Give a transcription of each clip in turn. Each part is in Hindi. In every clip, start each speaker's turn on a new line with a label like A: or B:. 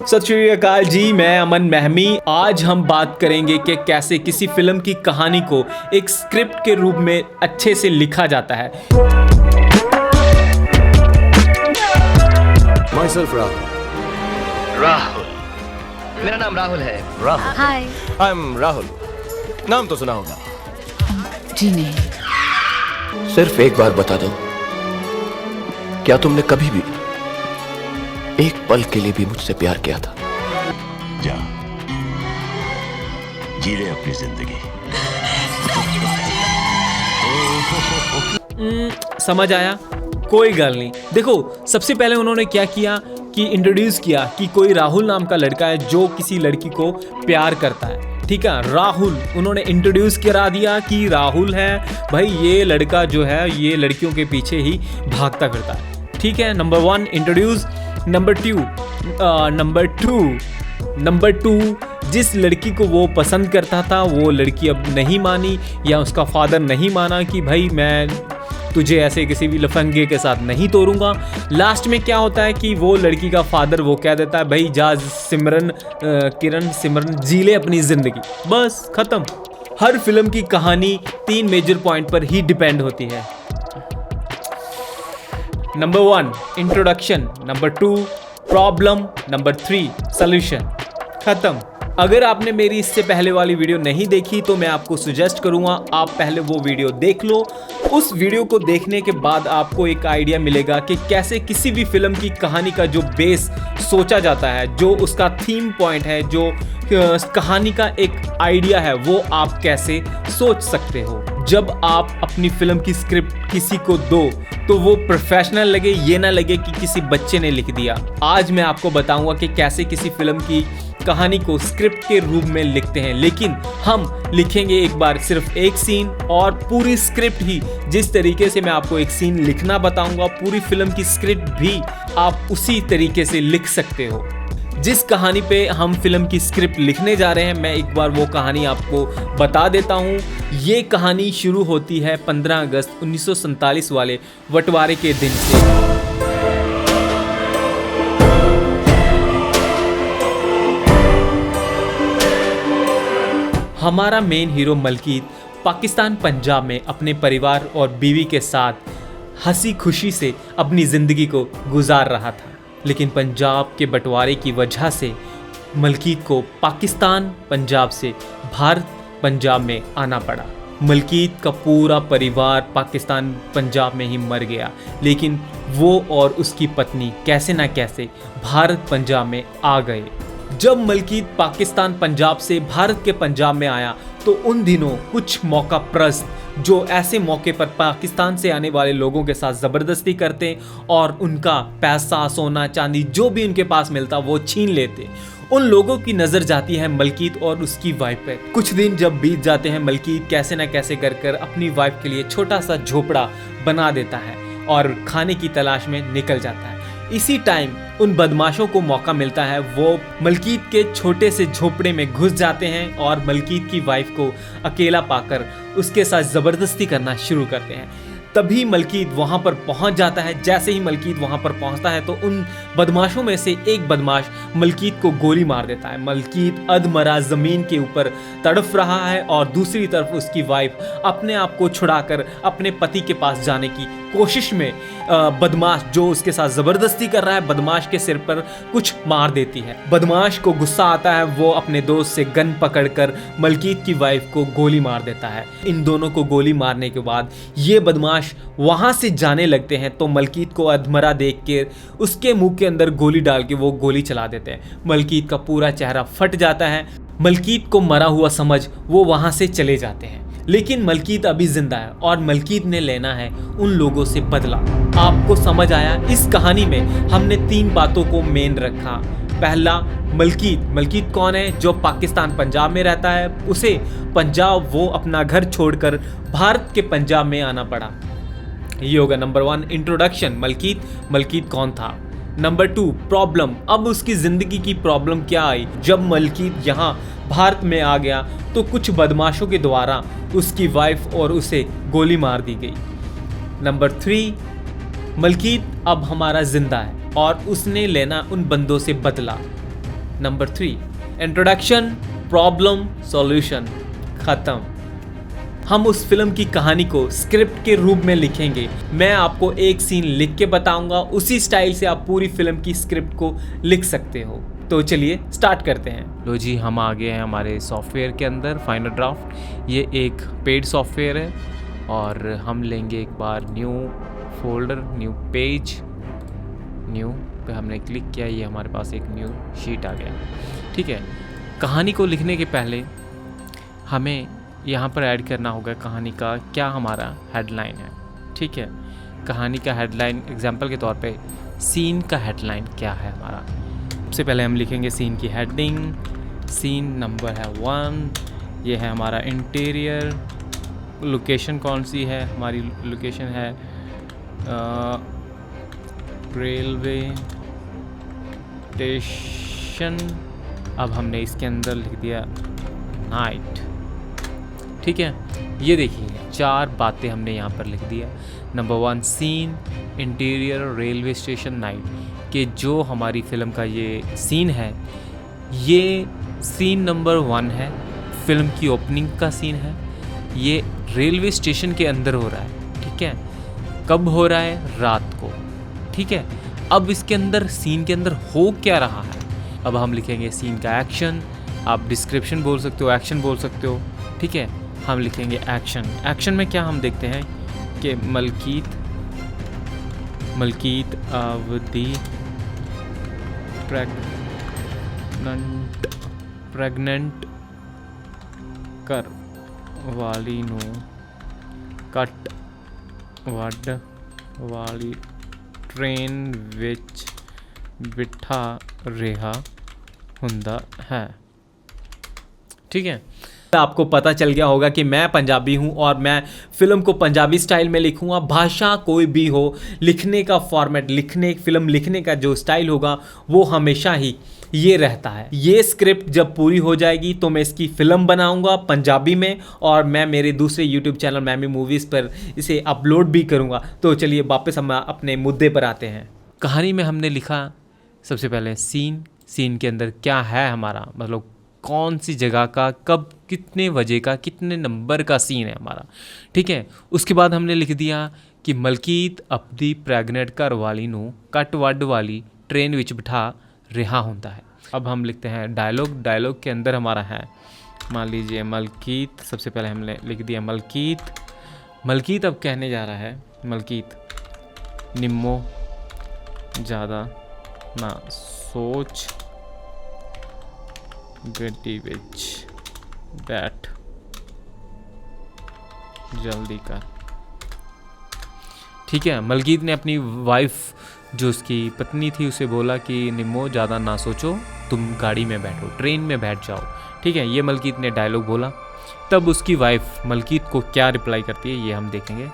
A: सत श्री अकाल जी, मैं अमन महमी। आज हम बात करेंगे कि कैसे किसी फिल्म की कहानी को एक स्क्रिप्ट के रूप में अच्छे से लिखा जाता है।
B: Myself Rahul.
C: राहुल, मेरा नाम राहुल है।
B: Rahul.
D: हाय।
B: I'm Rahul. नाम तो सुना होगा।
D: जी नहीं।
E: सिर्फ एक बार बता दो, क्या तुमने कभी भी एक पल के लिए भी मुझसे प्यार किया था?
F: जा, जी ले अपनी जिंदगी।
A: समझ आया? कोई गल नहीं। देखो, सबसे पहले उन्होंने क्या किया कि इंट्रोड्यूस किया कि कोई राहुल नाम का लड़का है जो किसी लड़की को प्यार करता है। ठीक है, राहुल उन्होंने इंट्रोड्यूस करा दिया कि राहुल है भाई, ये लड़का जो है ये लड़कियों के पीछे ही भागता फिरता है। ठीक है, नंबर 1 इंट्रोड्यूस। नंबर टू जिस लड़की को वो पसंद करता था वो लड़की अब नहीं मानी, या उसका फादर नहीं माना कि भाई मैं तुझे ऐसे किसी भी लफंगे के साथ नहीं तोड़ूंगा। लास्ट में क्या होता है कि वो लड़की का फादर वो कह देता है भाई जा सिमरन जी ले अपनी ज़िंदगी, बस ख़त्म। हर फिल्म की कहानी 3 मेजर पॉइंट पर ही डिपेंड होती है। Number 1 introduction, number 2 problem, number 3 solution. खत्म। अगर आपने मेरी इससे पहले वाली वीडियो नहीं देखी तो मैं आपको सजेस्ट करूंगा आप पहले वो वीडियो देख लो। उस वीडियो को देखने के बाद आपको एक आइडिया मिलेगा कि कैसे किसी भी फिल्म की कहानी का जो बेस सोचा जाता है, जो उसका थीम पॉइंट है, जो कहानी का एक आइडिया है, वो आप कैसे सोच सकते हो। जब आप अपनी फिल्म की स्क्रिप्ट किसी को दो तो वो प्रोफेशनल लगे, ये ना लगे कि किसी बच्चे ने लिख दिया। आज मैं आपको बताऊंगा कि कैसे किसी फिल्म की कहानी को स्क्रिप्ट के रूप में लिखते हैं, लेकिन हम लिखेंगे एक बार सिर्फ एक सीन और पूरी स्क्रिप्ट ही। जिस तरीके से मैं आपको एक सीन लिखना बताऊंगा, पूरी फिल्म की स्क्रिप्ट भी आप उसी तरीके से लिख सकते हो। जिस कहानी पे हम फिल्म की स्क्रिप्ट लिखने जा रहे हैं, मैं एक बार वो कहानी आपको बता देता हूँ। ये कहानी शुरू होती है 15 अगस्त 1947 वाले बंटवारे के दिन से। हमारा मेन हीरो मलकीत पाकिस्तान पंजाब में अपने परिवार और बीवी के साथ हंसी खुशी से अपनी ज़िंदगी को गुजार रहा था, लेकिन पंजाब के बंटवारे की वजह से मलकीत को पाकिस्तान पंजाब से भारत पंजाब में आना पड़ा। मलकीत का पूरा परिवार पाकिस्तान पंजाब में ही मर गया, लेकिन वो और उसकी पत्नी कैसे ना कैसे भारत पंजाब में आ गए। जब मलकीत पाकिस्तान पंजाब से भारत के पंजाब में आया तो उन दिनों कुछ मौका प्रस्त जो ऐसे मौके पर पाकिस्तान से आने वाले लोगों के साथ ज़बरदस्ती करते और उनका पैसा, सोना, चांदी जो भी उनके पास मिलता वो छीन लेते। उन लोगों की नज़र जाती है मलकीत और उसकी वाइफ पे। कुछ दिन जब बीत जाते हैं, मलकीत कैसे ना कैसे कर अपनी वाइफ के लिए छोटा सा झोपड़ा बना देता है और खाने की तलाश में निकल जाता है। इसी टाइम उन बदमाशों को मौका मिलता है, वो मलकीत के छोटे से झोपड़े में घुस जाते हैं और मलकीत की वाइफ को अकेला पाकर उसके साथ ज़बरदस्ती करना शुरू करते हैं। तभी मलकीत वहाँ पर पहुँच जाता है। जैसे ही मलकीत वहाँ पर पहुँचता है तो उन बदमाशों में से एक बदमाश मलकीत को गोली मार देता है। मलकीत अधमरा ज़मीन के ऊपर तड़फ रहा है और दूसरी तरफ उसकी वाइफ अपने आप को छुड़ाकर अपने पति के पास जाने की कोशिश में बदमाश जो उसके साथ ज़बरदस्ती कर रहा है, बदमाश के सिर पर कुछ मार देती है। बदमाश को गुस्सा आता है, वो अपने दोस्त से गन पकड़कर मलकीत की वाइफ को गोली मार देता है। इन दोनों को गोली मारने के बाद ये बदमाश वहां से जाने लगते हैं तो मलकीत को अधमरा देख के उसके मुंह के अंदर गोली डाल के वो गोली चला देते हैं। मलकीत का पूरा चेहरा फट जाता है। मलकीत को मरा हुआ समझ वो वहां से चले जाते हैं, लेकिन मलकीत अभी जिंदा है और मलकीत ने लेना है उन लोगों से बदला। आपको समझ आया? इस कहानी में हमने 3 बातों को मेन रखा। पहला, मलकीत कौन है? जो पाकिस्तान पंजाब में रहता है, उसे पंजाब वो अपना घर छोड़कर भारत के पंजाब में आना पड़ा। ये होगा नंबर 1 इंट्रोडक्शन, मलकीत कौन था। नंबर 2 प्रॉब्लम, अब उसकी ज़िंदगी की प्रॉब्लम क्या आई। जब मलकीत यहाँ भारत में आ गया तो कुछ बदमाशों के द्वारा उसकी वाइफ और उसे गोली मार दी गई। नंबर 3 मलकीत अब हमारा जिंदा है और उसने लेना उन बंदों से बदला नंबर 3, इंट्रोडक्शन, प्रॉब्लम, सॉल्यूशन, ख़त्म। हम उस फिल्म की कहानी को स्क्रिप्ट के रूप में लिखेंगे। मैं आपको एक सीन लिख के बताऊंगा, उसी स्टाइल से आप पूरी फिल्म की स्क्रिप्ट को लिख सकते हो। तो चलिए स्टार्ट करते हैं। लो जी, हम आ गए हैं हमारे सॉफ्टवेयर के अंदर, फाइनल ड्राफ्ट। ये एक पेड सॉफ्टवेयर है और हम लेंगे एक बार new folder, new page, new पे हमने क्लिक किया, ये हमारे पास एक न्यू शीट आ गया। ठीक है, कहानी को लिखने के पहले हमें यहाँ पर ऐड करना होगा कहानी का क्या हमारा हेडलाइन है। ठीक है, कहानी का हेडलाइन एग्जांपल के तौर पे सीन का हेडलाइन क्या है हमारा। सबसे पहले हम लिखेंगे सीन की हेडिंग, सीन नंबर है 1, ये है हमारा इंटीरियर, लोकेशन कौन सी है, हमारी लोकेशन है रेलवे स्टेशन। अब हमने इसके अंदर लिख दिया नाइट। ठीक है, ये देखिए 4 बातें हमने यहाँ पर लिख दिया। Number 1 scene, interior, railway station, night, कि जो हमारी फिल्म का ये सीन है, ये सीन नंबर 1 है, फिल्म की ओपनिंग का सीन है। ये रेलवे स्टेशन के अंदर हो रहा है। ठीक है, कब हो रहा है? रात को। ठीक है, अब इसके अंदर सीन के अंदर हो क्या रहा है, अब हम लिखेंगे सीन का एक्शन। आप डिस्क्रिप्शन बोल सकते हो, एक्शन बोल सकते हो। ठीक है, हम लिखेंगे एक्शन। एक्शन में क्या हम देखते हैं कि मलकीत अवधि प्रेग्नेंट कर वाली नू कट वड वाली ट्रेन विच बिठा रहा हुंदा है। ठीक है, आपको पता चल गया होगा कि मैं पंजाबी हूं और मैं फिल्म को पंजाबी स्टाइल में लिखूंगा। भाषा कोई भी हो, लिखने का फॉर्मेट, फिल्म लिखने का जो स्टाइल होगा वो हमेशा ही ये रहता है। ये स्क्रिप्ट जब पूरी हो जाएगी तो मैं इसकी फिल्म बनाऊंगा पंजाबी में और मैं मेरे दूसरे यूट्यूब चैनल मैमी मूवीज़ पर इसे अपलोड भी करूंगा। तो चलिए वापस हम अपने मुद्दे पर आते हैं। कहानी में हमने लिखा सबसे पहले सीन के अंदर क्या है हमारा, मतलब कौन सी जगह का, कब, कितने बजे का, कितने नंबर का सीन है हमारा। ठीक है, उसके बाद हमने लिख दिया कि मलकीत अपनी प्रेग्नेंट घर वाली नू कट वड वाली ट्रेन विच बिठा रिहा होता है। अब हम लिखते हैं डायलॉग के अंदर हमारा है, मान लीजिए मलकीत, सबसे पहले हमने लिख दिया मलकीत अब कहने जा रहा है, मलकीत निम्मो ज़्यादा ना सोच, गड्डी विच बैठ, जल्दी कर। ठीक है, मलकीत ने अपनी वाइफ जो उसकी पत्नी थी उसे बोला कि निम्मो ज़्यादा ना सोचो, तुम गाड़ी में बैठो, ट्रेन में बैठ जाओ। ठीक है, ये मलकीत ने डायलॉग बोला। तब उसकी वाइफ मलकीत को क्या रिप्लाई करती है ये हम देखेंगे।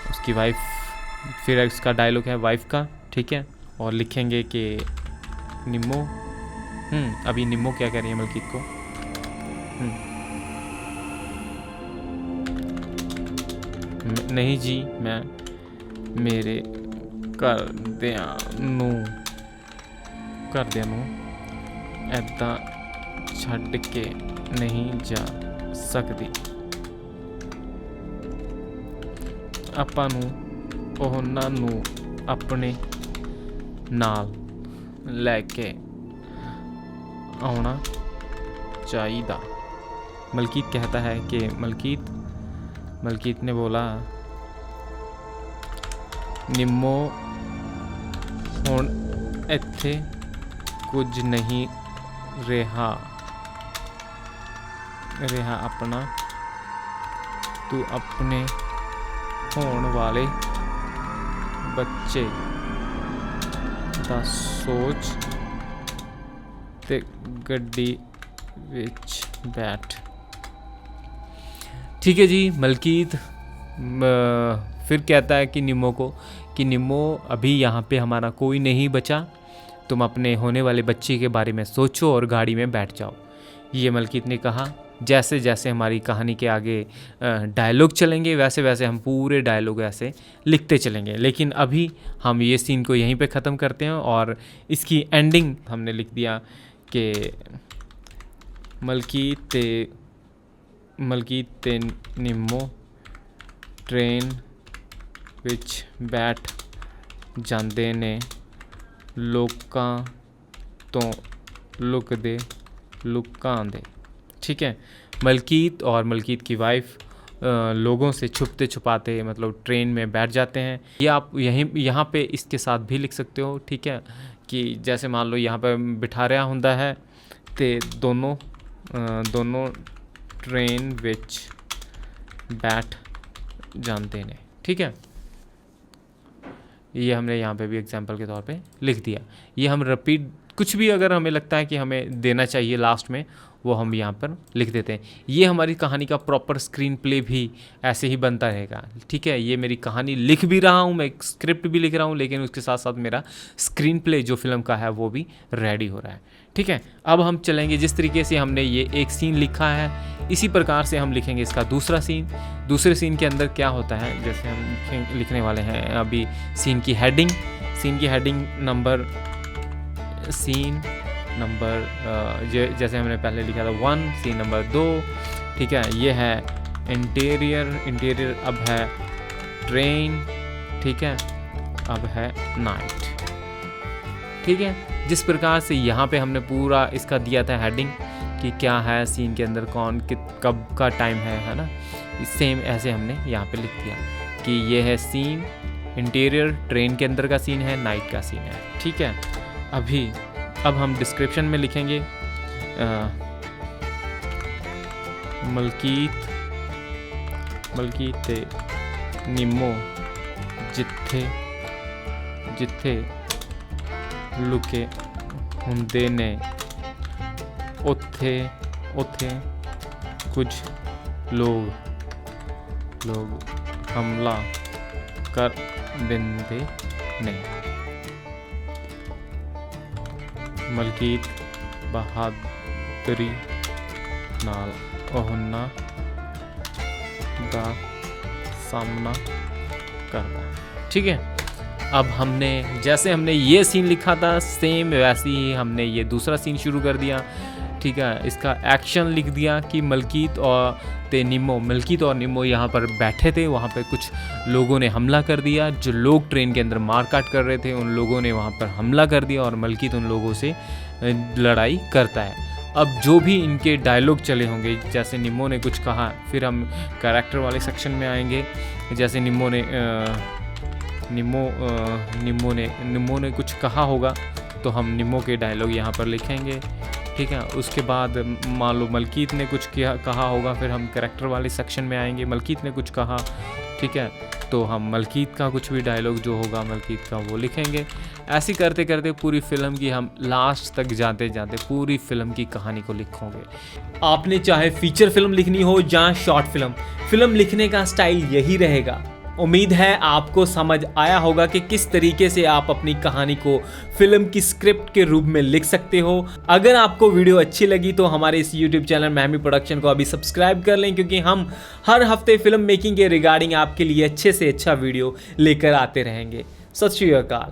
A: उसकी वाइफ, फिर उसका डायलॉग है वाइफ का। ठीक है, और लिखेंगे कि निम्मो, अभी निम्मो क्या कह रही है मलकीत को, नहीं जी, मैं मेरे कर दिया नू ऐदा छड्ड के नहीं जा सकती, ਆਪਾਂ ਨੂੰ ਉਹਨਾਂ ਨੂੰ ਆਪਣੇ ਨਾਲ ਲੈ ਕੇ आना चाहिए। मलकीत कहता है कि मलकीत ने बोला निम्मो हुण इत्थे कुछ नहीं रहा अपना, तू अपने होने वाले बच्चे दा सोच ते गड्डी विच बैठ। ठीक है जी, मलकीत फिर कहता है कि निम्मो को कि निम्मो अभी यहाँ पे हमारा कोई नहीं बचा, तुम अपने होने वाले बच्चे के बारे में सोचो और गाड़ी में बैठ जाओ। ये मलकीत ने कहा। जैसे जैसे हमारी कहानी के आगे डायलॉग चलेंगे वैसे वैसे हम पूरे डायलॉग ऐसे लिखते चलेंगे, लेकिन अभी हम ये सीन को यहीं पे ख़त्म करते हैं और इसकी एंडिंग हमने लिख दिया कि ਮਲਕੀਤ ਤੇ ਨਿੰਮੋ ਟ੍ਰੇਨ ਵਿੱਚ ਬੈਠ ਜਾਂਦੇ ਨੇ ਲੋਕਾਂ ਤੋਂ लुकांदे। ठीक है, मलकीत और मलकीत की वाइफ लोगों से छुपते छुपाते मतलब ट्रेन में बैठ जाते हैं। ये आप यहाँ पे इसके साथ भी लिख सकते हो। ठीक है, कि जैसे मान लो यहाँ पे बिठा रहा हुंदा है तो दोनों ट्रेन विच बैठ जाते ने। ठीक है, ये हमने यहाँ पे भी एग्जाम्पल के तौर पे लिख दिया। ये हम रिपीट कुछ भी अगर हमें लगता है कि हमें देना चाहिए लास्ट में, वो हम यहाँ पर लिख देते हैं। ये हमारी कहानी का प्रॉपर स्क्रीन प्ले भी ऐसे ही बनता रहेगा। ठीक है, ये मेरी कहानी लिख भी रहा हूँ, मैं एक स्क्रिप्ट भी लिख रहा हूँ, लेकिन उसके साथ साथ मेरा स्क्रीन प्ले जो फिल्म का है वो भी रेडी हो रहा है। ठीक है, अब हम चलेंगे जिस तरीके से हमने ये एक सीन लिखा है, इसी प्रकार से हम लिखेंगे इसका दूसरा सीन। दूसरे सीन के अंदर क्या होता है, जैसे हम लिखने वाले हैं अभी सीन की हेडिंग जैसे हमने पहले लिखा था 1, सीन नंबर 2। ठीक है, ये है इंटीरियर अब है ट्रेन। ठीक है, अब है नाइट। ठीक है, जिस प्रकार से यहाँ पे हमने पूरा इसका दिया था हेडिंग कि क्या है सीन के अंदर, कौन कब का टाइम है ना, सेम ऐसे हमने यहाँ पे लिख दिया कि ये है सीन इंटीरियर, ट्रेन के अंदर का सीन है, नाइट का सीन है। ठीक है, अब हम डिस्क्रिप्शन में लिखेंगे मलकीत ते निम्मो जिथे लुके हुंदे ने उत्थे कुछ लोग हमला कर देंदे ने। मलकीत बहादुरी नाल ओहना दा सामना करना। ठीक है, अब हमने जैसे हमने ये सीन लिखा था सेम वैसे ही हमने ये दूसरा सीन शुरू कर दिया। ठीक है, इसका एक्शन लिख दिया कि मलकीत और निम्मो यहाँ पर बैठे थे, वहाँ पे कुछ लोगों ने हमला कर दिया। जो लोग ट्रेन के अंदर मारकाट कर रहे थे उन लोगों ने वहाँ पर हमला कर दिया और मलकीत उन लोगों से लड़ाई करता है। अब जो भी इनके डायलॉग चले होंगे, जैसे निम्मो ने कुछ कहा, फिर हम कैरेक्टर वाले सेक्शन में आएंगे। जैसे निम्मो ने कुछ कहा होगा तो हम निम्मो के डायलॉग यहाँ पर लिखेंगे। ठीक है, उसके बाद मान लो मलकीत ने कुछ कहा होगा, फिर हम कैरेक्टर वाले सेक्शन में आएंगे। मलकीत ने कुछ कहा, ठीक है, तो हम मलकीत का कुछ भी डायलॉग जो होगा मलकीत का वो लिखेंगे। ऐसे करते करते पूरी फिल्म की हम लास्ट तक जाते जाते पूरी फिल्म की कहानी को लिखोगे।
G: आपने चाहे फीचर फिल्म लिखनी हो या शॉर्ट फिल्म लिखने का स्टाइल यही रहेगा। उम्मीद है आपको समझ आया होगा कि किस तरीके से आप अपनी कहानी को फिल्म की स्क्रिप्ट के रूप में लिख सकते हो। अगर आपको वीडियो अच्छी लगी तो हमारे इस YouTube चैनल महमी प्रोडक्शन को अभी सब्सक्राइब कर लें, क्योंकि हम हर हफ्ते फिल्म मेकिंग के रिगार्डिंग आपके लिए अच्छे से अच्छा वीडियो लेकर आते रहेंगे। सत श्री अकाल।